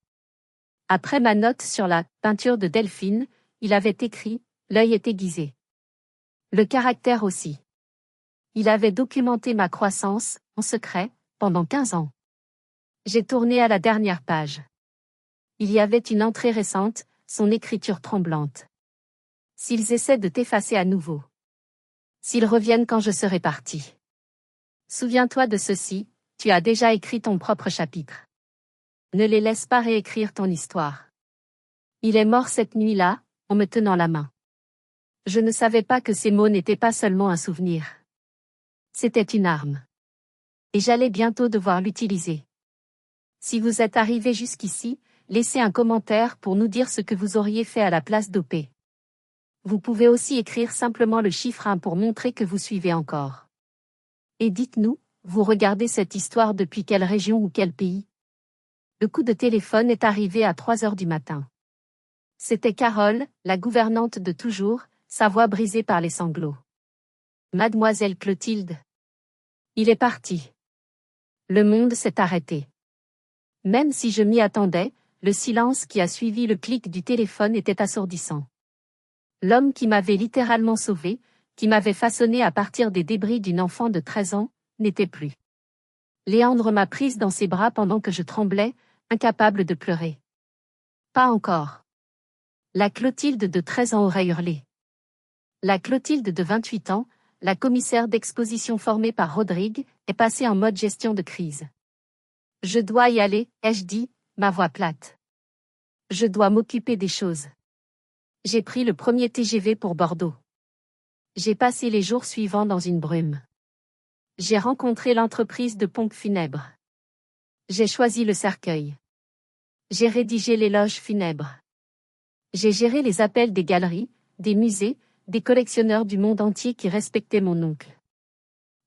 Après ma note sur la peinture de Delphine, il avait écrit « L'œil est aiguisé ». Le caractère aussi. Il avait documenté ma croissance, en secret, pendant 15 ans. J'ai tourné à la dernière page. Il y avait une entrée récente, son écriture tremblante. S'ils essaient de t'effacer à nouveau. S'ils reviennent quand je serai parti. Souviens-toi de ceci, tu as déjà écrit ton propre chapitre. Ne les laisse pas réécrire ton histoire. Il est mort cette nuit-là, en me tenant la main. Je ne savais pas que ces mots n'étaient pas seulement un souvenir. C'était une arme. Et j'allais bientôt devoir l'utiliser. Si vous êtes arrivé jusqu'ici, laissez un commentaire pour nous dire ce que vous auriez fait à la place d'OP. Vous pouvez aussi écrire simplement le chiffre 1 pour montrer que vous suivez encore. Et dites-nous, vous regardez cette histoire depuis quelle région ou quel pays? Le coup de téléphone est arrivé à 3 heures du matin. C'était Carole, la gouvernante de toujours, sa voix brisée par les sanglots. Mademoiselle Clotilde. Il est parti. Le monde s'est arrêté. Même si je m'y attendais, le silence qui a suivi le clic du téléphone était assourdissant. L'homme qui m'avait littéralement sauvé, qui m'avait façonné à partir des débris d'une enfant de 13 ans, n'était plus. Léandre m'a prise dans ses bras pendant que je tremblais, incapable de pleurer. Pas encore. La Clotilde de 13 ans aurait hurlé. La Clotilde de 28 ans, la commissaire d'exposition formée par Rodrigue, est passée en mode gestion de crise. Je dois y aller, ai-je dit, ma voix plate. Je dois m'occuper des choses. J'ai pris le premier TGV pour Bordeaux. J'ai passé les jours suivants dans une brume. J'ai rencontré l'entreprise de pompes funèbres. J'ai choisi le cercueil. J'ai rédigé l'éloge funèbre. J'ai géré les appels des galeries, des musées, des collectionneurs du monde entier qui respectaient mon oncle.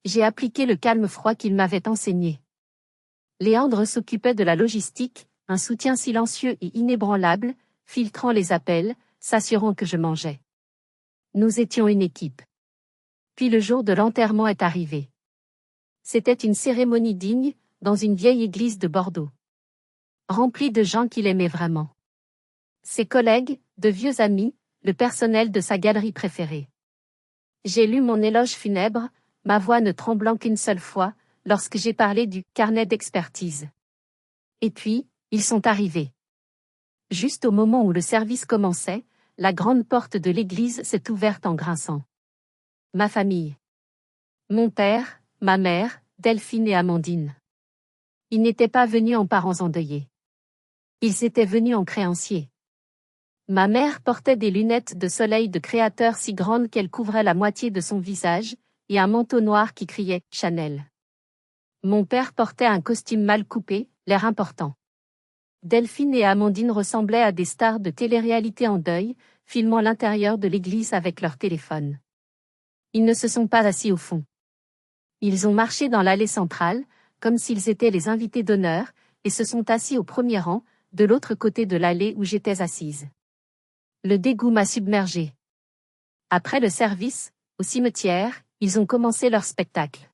J'ai appliqué le calme froid qu'il m'avait enseigné. Léandre s'occupait de la logistique, un soutien silencieux et inébranlable, filtrant les appels, s'assurant que je mangeais. Nous étions une équipe. Puis le jour de l'enterrement est arrivé. C'était une cérémonie digne, dans une vieille église de Bordeaux. Remplie de gens qu'il aimait vraiment. Ses collègues, de vieux amis, le personnel de sa galerie préférée. J'ai lu mon éloge funèbre, ma voix ne tremblant qu'une seule fois, lorsque j'ai parlé du carnet d'expertise. Et puis, ils sont arrivés. Juste au moment où le service commençait, la grande porte de l'église s'est ouverte en grinçant. Ma famille. Mon père, ma mère, Delphine et Amandine. Ils n'étaient pas venus en parents endeuillés. Ils étaient venus en créanciers. Ma mère portait des lunettes de soleil de créateur si grandes qu'elles couvraient la moitié de son visage, et un manteau noir qui criait « Chanel ». Mon père portait un costume mal coupé, l'air important. Delphine et Amandine ressemblaient à des stars de télé-réalité en deuil, filmant l'intérieur de l'église avec leur téléphone. Ils ne se sont pas assis au fond. Ils ont marché dans l'allée centrale, comme s'ils étaient les invités d'honneur, et se sont assis au premier rang, de l'autre côté de l'allée où j'étais assise. Le dégoût m'a submergée. Après le service, au cimetière, ils ont commencé leur spectacle.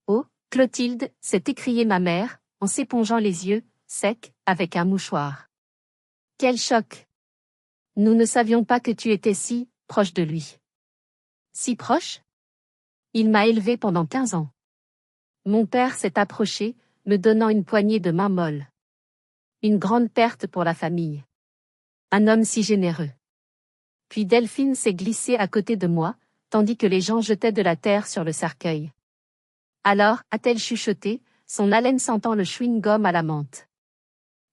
Oh, Clotilde, s'est écriée ma mère, en s'épongeant les yeux, secs, avec un mouchoir. Quel choc! Nous ne savions pas que tu étais si proche de lui. Si proche? Il m'a élevée pendant 15 ans. Mon père s'est approché, me donnant une poignée de main molle. Une grande perte pour la famille. Un homme si généreux. Puis Delphine s'est glissée à côté de moi, tandis que les gens jetaient de la terre sur le cercueil. Alors, a-t-elle chuchoté, son haleine sentant le chewing-gum à la menthe.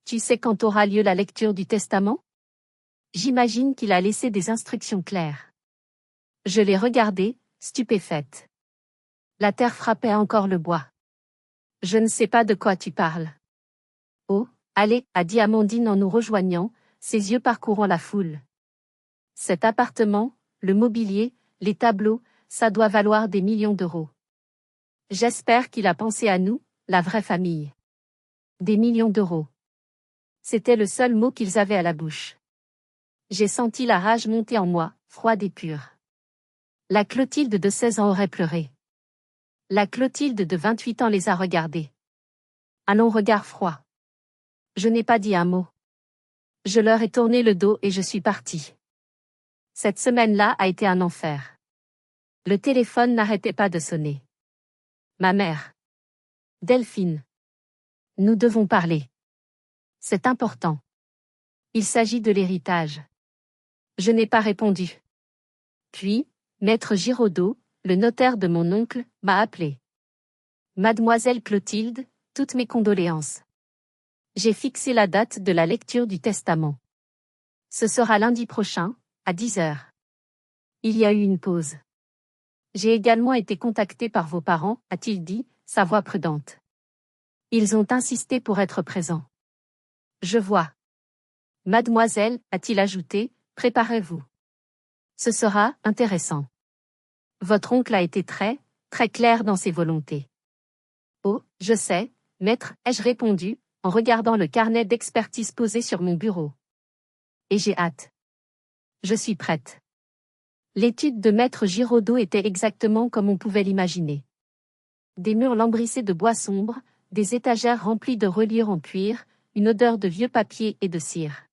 Tu sais quand aura lieu la lecture du testament? J'imagine qu'il a laissé des instructions claires. Je l'ai regardée, stupéfaite. La terre frappait encore le bois. Je ne sais pas de quoi tu parles. Oh, allez, a dit Amandine en nous rejoignant, ses yeux parcourant la foule. Cet appartement, le mobilier, les tableaux, ça doit valoir des millions d'euros. J'espère qu'il a pensé à nous, la vraie famille. Des millions d'euros. C'était le seul mot qu'ils avaient à la bouche. J'ai senti la rage monter en moi, froide et pure. La Clotilde de 16 ans aurait pleuré. La Clotilde de 28 ans les a regardés. Un long regard froid. Je n'ai pas dit un mot. Je leur ai tourné le dos et je suis partie. Cette semaine-là a été un enfer. Le téléphone n'arrêtait pas de sonner. Ma mère. Delphine. Nous devons parler. C'est important. Il s'agit de l'héritage. Je n'ai pas répondu. Puis, Maître Giraudot, le notaire de mon oncle, m'a appelé. Mademoiselle Clotilde, toutes mes condoléances. J'ai fixé la date de la lecture du testament. Ce sera lundi prochain, à 10 heures. Il y a eu une pause. J'ai également été contacté par vos parents, a-t-il dit, sa voix prudente. Ils ont insisté pour être présents. Je vois. Mademoiselle, a-t-il ajouté, préparez-vous. Ce sera intéressant. Votre oncle a été très clair dans ses volontés. Oh, je sais, maître, ai-je répondu, en regardant le carnet d'expertise posé sur mon bureau. Et j'ai hâte. Je suis prête. L'étude de maître Giraudot était exactement comme on pouvait l'imaginer. Des murs lambrissés de bois sombre, des étagères remplies de reliures en cuir, une odeur de vieux papier et de cire.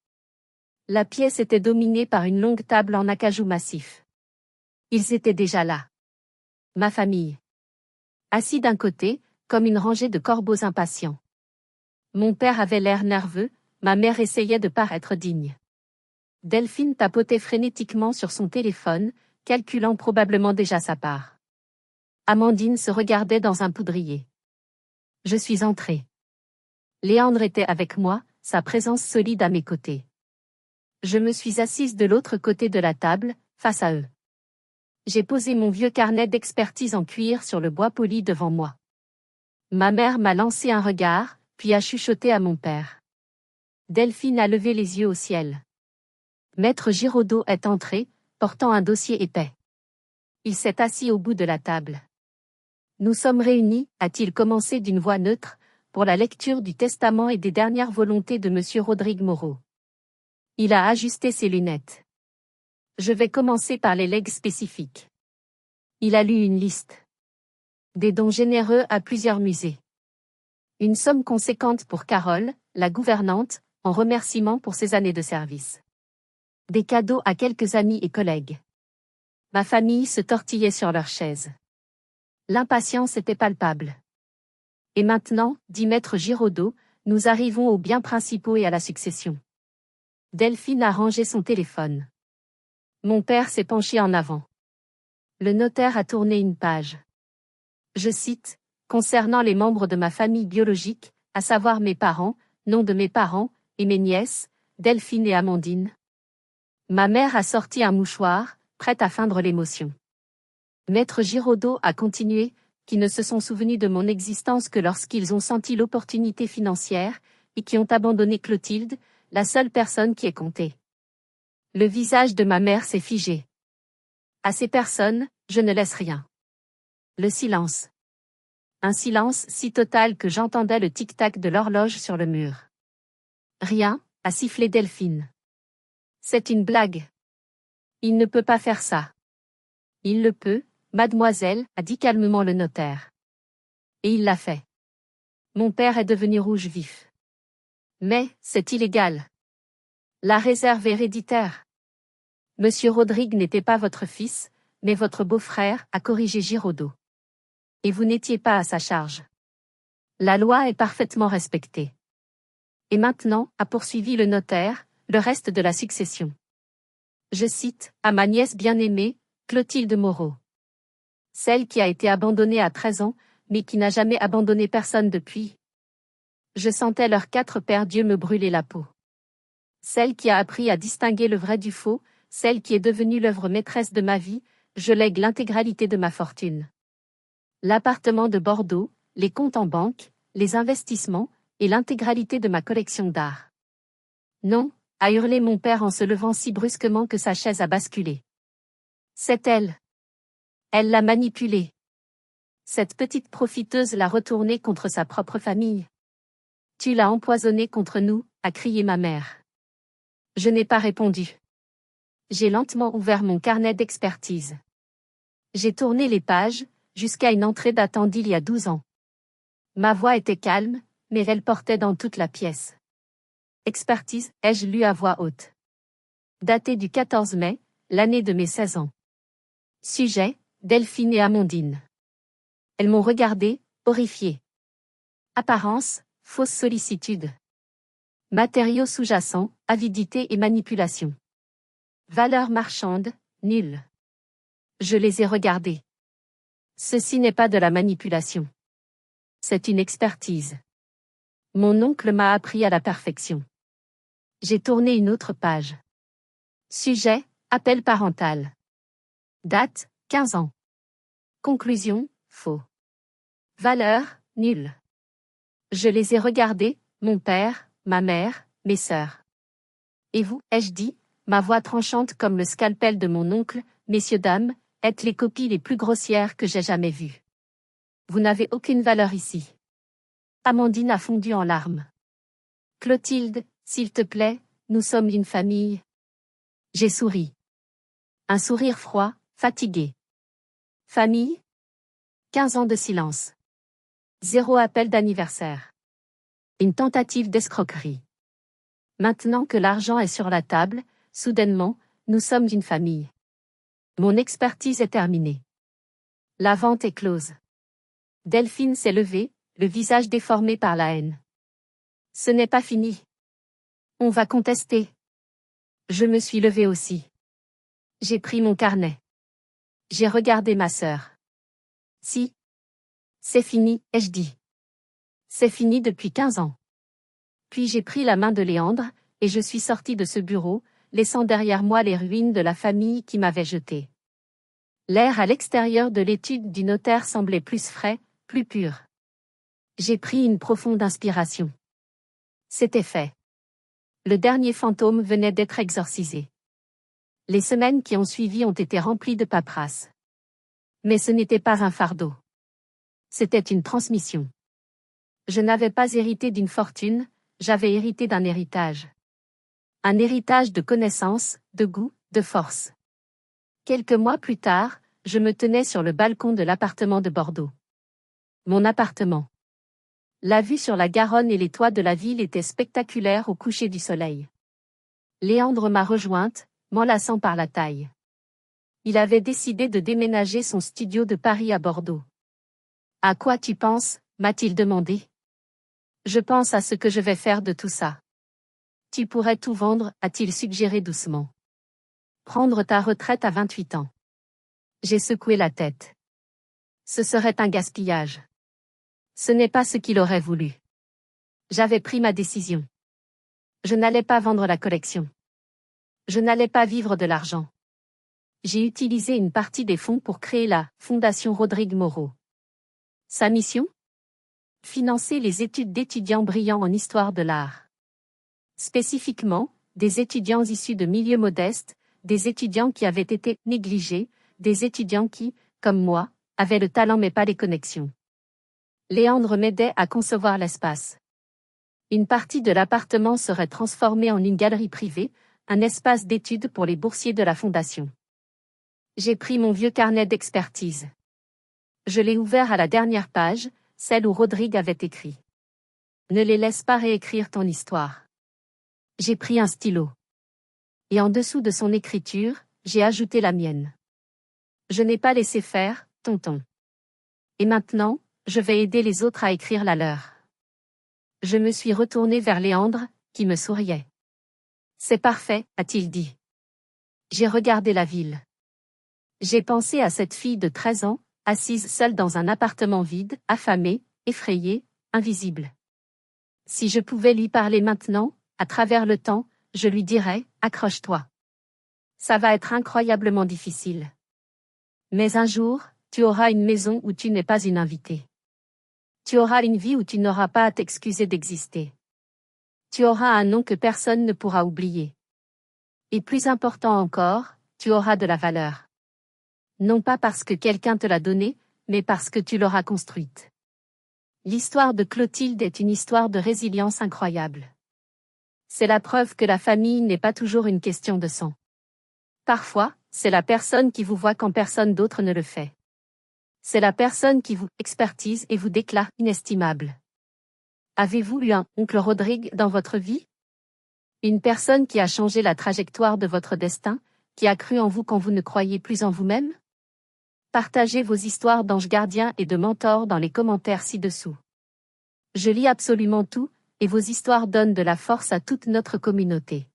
La pièce était dominée par une longue table en acajou massif. Ils étaient déjà là. Ma famille. Assis d'un côté, comme une rangée de corbeaux impatients. Mon père avait l'air nerveux, ma mère essayait de paraître digne. Delphine tapotait frénétiquement sur son téléphone, calculant probablement déjà sa part. Amandine se regardait dans un poudrier. Je suis entrée. Léandre était avec moi, sa présence solide à mes côtés. Je me suis assise de l'autre côté de la table, face à eux. J'ai posé mon vieux carnet d'expertise en cuir sur le bois poli devant moi. Ma mère m'a lancé un regard, puis a chuchoté à mon père. Delphine a levé les yeux au ciel. Maître Giraudot est entré, portant un dossier épais. Il s'est assis au bout de la table. Nous sommes réunis, a-t-il commencé d'une voix neutre, pour la lecture du testament et des dernières volontés de M. Rodrigue Moreau. Il a ajusté ses lunettes. Je vais commencer par les legs spécifiques. Il a lu une liste. Des dons généreux à plusieurs musées. Une somme conséquente pour Carole, la gouvernante, en remerciement pour ses années de service. Des cadeaux à quelques amis et collègues. Ma famille se tortillait sur leurs chaises. L'impatience était palpable. Et maintenant, dit maître Giraudot, nous arrivons aux biens principaux et à la succession. Delphine a rangé son téléphone. Mon père s'est penché en avant. Le notaire a tourné une page. Je cite, concernant les membres de ma famille biologique, à savoir mes parents, nom de mes parents, et mes nièces, Delphine et Amandine. Ma mère a sorti un mouchoir, prête à feindre l'émotion. Maître Giraudot a continué, qui ne se sont souvenus de mon existence que lorsqu'ils ont senti l'opportunité financière, et qui ont abandonné Clotilde, la seule personne qui ait compté. Le visage de ma mère s'est figé. À ces personnes, je ne laisse rien. Le silence. Un silence si total que j'entendais le tic-tac de l'horloge sur le mur. Rien, a sifflé Delphine. C'est une blague. Il ne peut pas faire ça. Il le peut, mademoiselle, a dit calmement le notaire. Et il l'a fait. Mon père est devenu rouge vif. Mais, c'est illégal. La réserve héréditaire. Monsieur Rodrigue n'était pas votre fils, mais votre beau-frère, a corrigé Giraudot. Et vous n'étiez pas à sa charge. La loi est parfaitement respectée. Et maintenant, a poursuivi le notaire, le reste de la succession. Je cite, à ma nièce bien-aimée, Clotilde Moreau. Celle qui a été abandonnée à 13 ans, mais qui n'a jamais abandonné personne depuis. Je sentais leurs 4 pères Dieu me brûler la peau. Celle qui a appris à distinguer le vrai du faux, celle qui est devenue l'œuvre maîtresse de ma vie, je lègue l'intégralité de ma fortune. L'appartement de Bordeaux, les comptes en banque, les investissements, et l'intégralité de ma collection d'art. Non, a hurlé mon père en se levant si brusquement que sa chaise a basculé. C'est elle. Elle l'a manipulée. Cette petite profiteuse l'a retournée contre sa propre famille. Tu l'as empoisonnée contre nous, a crié ma mère. Je n'ai pas répondu. J'ai lentement ouvert mon carnet d'expertise. J'ai tourné les pages, jusqu'à une entrée datant d'il y a 12 ans. Ma voix était calme, mais elle portait dans toute la pièce. Expertise, ai-je lu à voix haute. Daté du 14 mai, l'année de mes 16 ans. Sujet, Delphine et Amandine. Elles m'ont regardé, horrifiée. Apparence, fausse sollicitude. Matériaux sous-jacents, avidité et manipulation. Valeur marchande, nulle. Je les ai regardées. Ceci n'est pas de la manipulation. C'est une expertise. Mon oncle m'a appris à la perfection. J'ai tourné une autre page. Sujet, appel parental. Date, 15 ans. Conclusion, faux. Valeur, nulle. Je les ai regardés, mon père, ma mère, mes sœurs. Et vous, ai-je dit, ma voix tranchante comme le scalpel de mon oncle, messieurs dames, êtes les copies les plus grossières que j'ai jamais vues. Vous n'avez aucune valeur ici. Amandine a fondu en larmes. Clotilde, s'il te plaît, nous sommes une famille. J'ai souri. Un sourire froid, fatigué. Famille? 15 ans de silence. 0 appel d'anniversaire. Une tentative d'escroquerie. Maintenant que l'argent est sur la table, soudainement, nous sommes une famille. Mon expertise est terminée. La vente est close. Delphine s'est levée, le visage déformé par la haine. Ce n'est pas fini. On va contester. Je me suis levée aussi. J'ai pris mon carnet. J'ai regardé ma sœur. Si. C'est fini, ai-je dit. C'est fini depuis 15 ans. Puis j'ai pris la main de Léandre, et je suis sortie de ce bureau, laissant derrière moi les ruines de la famille qui m'avait jetée. L'air à l'extérieur de l'étude du notaire semblait plus frais, plus pur. J'ai pris une profonde inspiration. C'était fait. Le dernier fantôme venait d'être exorcisé. Les semaines qui ont suivi ont été remplies de paperasse. Mais ce n'était pas un fardeau. C'était une transmission. Je n'avais pas hérité d'une fortune, j'avais hérité d'un héritage. Un héritage de connaissances, de goût, de force. Quelques mois plus tard, je me tenais sur le balcon de l'appartement de Bordeaux. Mon appartement. La vue sur la Garonne et les toits de la ville était spectaculaire au coucher du soleil. Léandre m'a rejointe, m'enlaçant par la taille. Il avait décidé de déménager son studio de Paris à Bordeaux. À quoi tu penses, m'a-t-il demandé. Je pense à ce que je vais faire de tout ça. Tu pourrais tout vendre, a-t-il suggéré doucement. Prendre ta retraite à 28 ans. J'ai secoué la tête. Ce serait un gaspillage. Ce n'est pas ce qu'il aurait voulu. J'avais pris ma décision. Je n'allais pas vendre la collection. Je n'allais pas vivre de l'argent. J'ai utilisé une partie des fonds pour créer la Fondation Rodrigue Moreau. Sa mission? Financer les études d'étudiants brillants en histoire de l'art. Spécifiquement, des étudiants issus de milieux modestes, des étudiants qui avaient été négligés, des étudiants qui, comme moi, avaient le talent mais pas les connexions. Léandre m'aidait à concevoir l'espace. Une partie de l'appartement serait transformée en une galerie privée, un espace d'études pour les boursiers de la Fondation. J'ai pris mon vieux carnet d'expertise. Je l'ai ouvert à la dernière page, celle où Rodrigue avait écrit. Ne les laisse pas réécrire ton histoire. J'ai pris un stylo. Et en dessous de son écriture, j'ai ajouté la mienne. Je n'ai pas laissé faire, tonton. Et maintenant, je vais aider les autres à écrire la leur. Je me suis retournée vers Léandre, qui me souriait. C'est parfait, a-t-il dit. J'ai regardé la ville. J'ai pensé à cette fille de 13 ans, assise seule dans un appartement vide, affamée, effrayée, invisible. Si je pouvais lui parler maintenant, à travers le temps, je lui dirais, accroche-toi. Ça va être incroyablement difficile. Mais un jour, tu auras une maison où tu n'es pas une invitée. Tu auras une vie où tu n'auras pas à t'excuser d'exister. Tu auras un nom que personne ne pourra oublier. Et plus important encore, tu auras de la valeur. Non pas parce que quelqu'un te l'a donnée, mais parce que tu l'auras construite. L'histoire de Clotilde est une histoire de résilience incroyable. C'est la preuve que la famille n'est pas toujours une question de sang. Parfois, c'est la personne qui vous voit quand personne d'autre ne le fait. C'est la personne qui vous expertise et vous déclare inestimable. Avez-vous eu un oncle Rodrigue dans votre vie? Une personne qui a changé la trajectoire de votre destin, qui a cru en vous quand vous ne croyiez plus en vous-même? Partagez vos histoires d'anges gardiens et de mentors dans les commentaires ci-dessous. Je lis absolument tout, et vos histoires donnent de la force à toute notre communauté.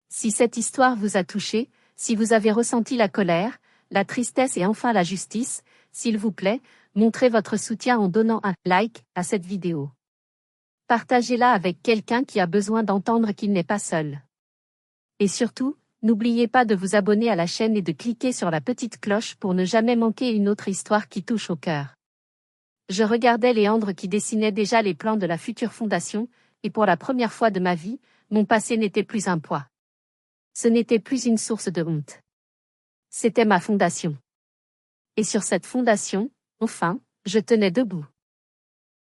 Si cette histoire vous a touché, si vous avez ressenti la colère, la tristesse et enfin la justice, s'il vous plaît, montrez votre soutien en donnant un like à cette vidéo. Partagez-la avec quelqu'un qui a besoin d'entendre qu'il n'est pas seul. Et surtout, n'oubliez pas de vous abonner à la chaîne et de cliquer sur la petite cloche pour ne jamais manquer une autre histoire qui touche au cœur. Je regardais Léandre qui dessinait déjà les plans de la future fondation, et pour la première fois de ma vie, mon passé n'était plus un poids. Ce n'était plus une source de honte. C'était ma fondation. Et sur cette fondation, enfin, je tenais debout.